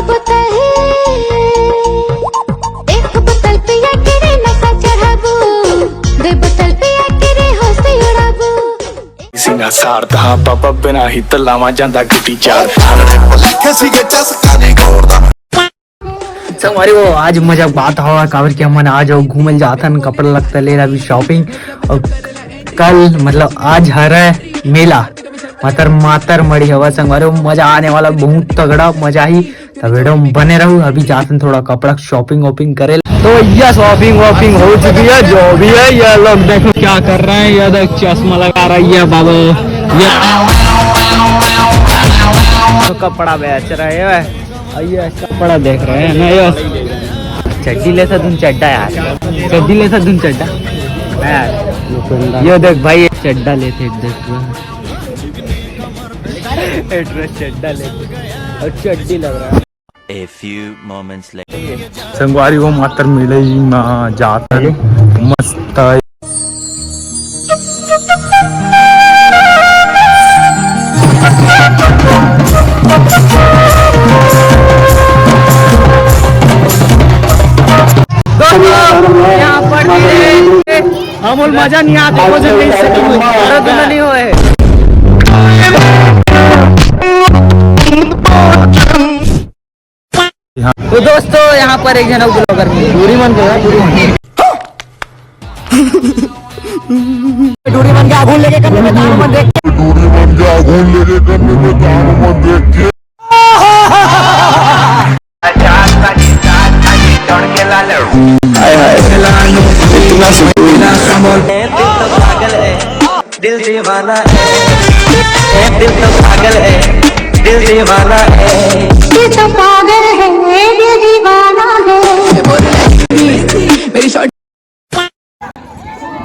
बोतल एक बोतल पिया के रे नशा चढ़ाबू दे बोतल पिया के रे होशी उड़ाबू सिंगा सारदा पापा बिना ही तलावा जांदा गुटी चार कैसी के चस काने गोरदा संगवारी वो आज मजा बात हुआ काबर कि हमन आज घूमल जाथन कपड़ा लगता ले रहा अभी शॉपिंग और कल मतलब आज हरा मेला मातर मड़ी हवा संगवारी मजा आने वाला बहुत तगड़ा मजा ही तब वीडियो बने रहू अभी जाथन थोड़ा कपड़ा शॉपिंग वॉपिंग करे तो ये शॉपिंग वॉपिंग हो चुकी है जो भी है ये लोग देखो क्या कर रहे हैं ये देख चश्मा लगा रही है बाबा ये तो कपड़ा बेच रहे है ये कपड़ा देख रहे हैं ना ये चड्डी लेता तुम चड्डा यार चड्डी लेता तुम चड्डा यार ये देख भाई चड्डा लेते देख एड्रेस चड्डा लेते और चड्डी लग रहा है A few moments later. संगवारी वो मातर मिले ही ना जाता मस्त यहाँ पर अमूल मजा नहीं आता नहीं होए तो दोस्तों यहाँ पर एक जना ब्लॉगर दूरी मन के दूरी मन के आगून लेके करने में दान मन देख दूरी मन के आगून लेके करने में दान मन देख के दिल दीवाना है दिल तो पागल है दिल दीवाना है दिल तो पागल है दिल दीवाना है मेरी शॉट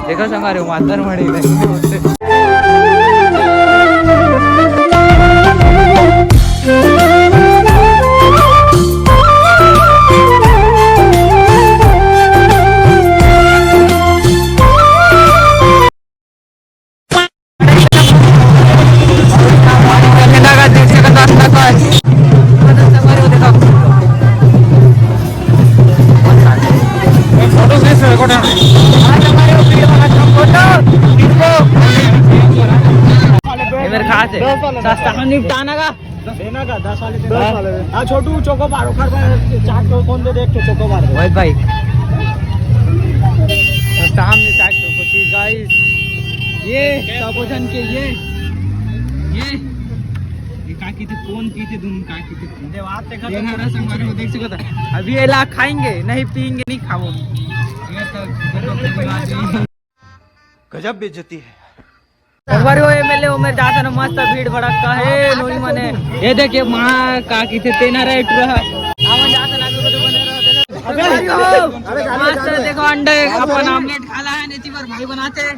देखो संगारे मातर मड़ी निपटाना का देना का 10 वाले 10 वाले हां छोटू चोको बार खर चाट को कौन दे देख के चोको बार भाई भाई सामने चाट को सी गाइस ये सबोजन के ये का की थी कौन की थी तुम का की थी दे बात देखा ये ना संगवारी को देख सकता अभी ये ला खाएंगे नहीं पिएंगे नहीं खाओ ये तो गजब बेइज्जती है संगवारी वो एमएलए उमर जाता ना मस्त भीड़ भड़कता है नोई मने ये देखिए मां का की थे तेना रेट रहा आवन जाता ना को तो बने रहो मस्त देखो अंडे अपन ऑमलेट खाला है नेची पर भाई बनाते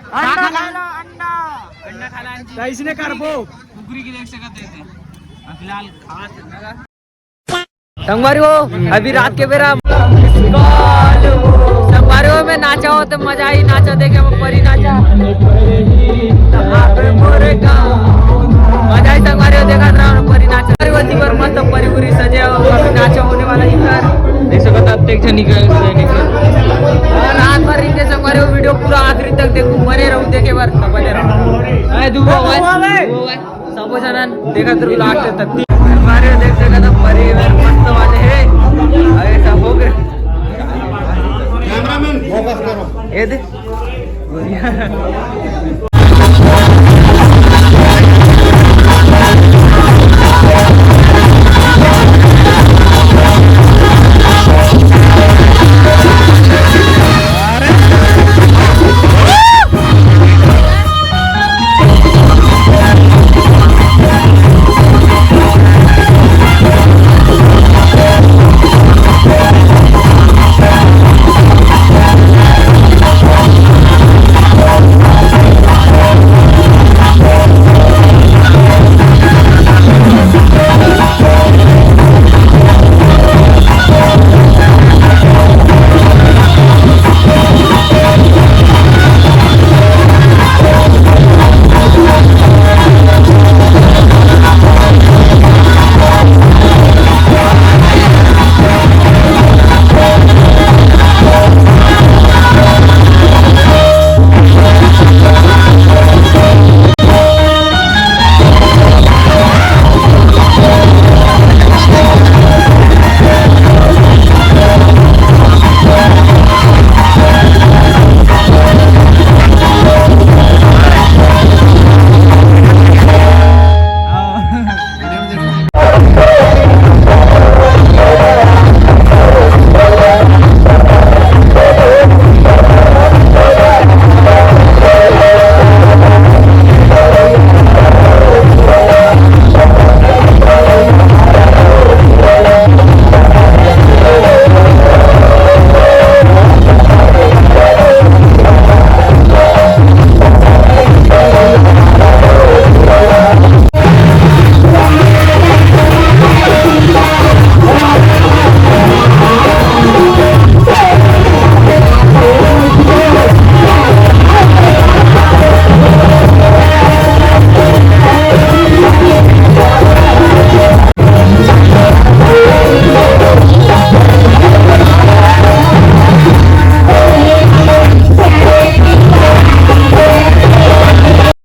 अंडा खाला कैसने करबो कुकरी की देख सकते थे फिलहाल खास संगवारी वो अभी रात के बेरा संगवारी वो में नाचा हो तो मजा ही नाचा देखे परी नाचा मजा ही संगवारी हो देखा था परी नाचा पर मस्त परी पूरी सजे नाचा होने वाला ही था देख सकते आप देख निकल रात भर इनके संगवारी वो वीडियो पूरा आखिरी तक देखो मरे रहूं देखे बार बने रहो सब जन देखा तो लास्ट तक हमारे देख देखा था परिवार मस्त वाले है ऐसा हो गए कैमरामैन फोकस करो ये दे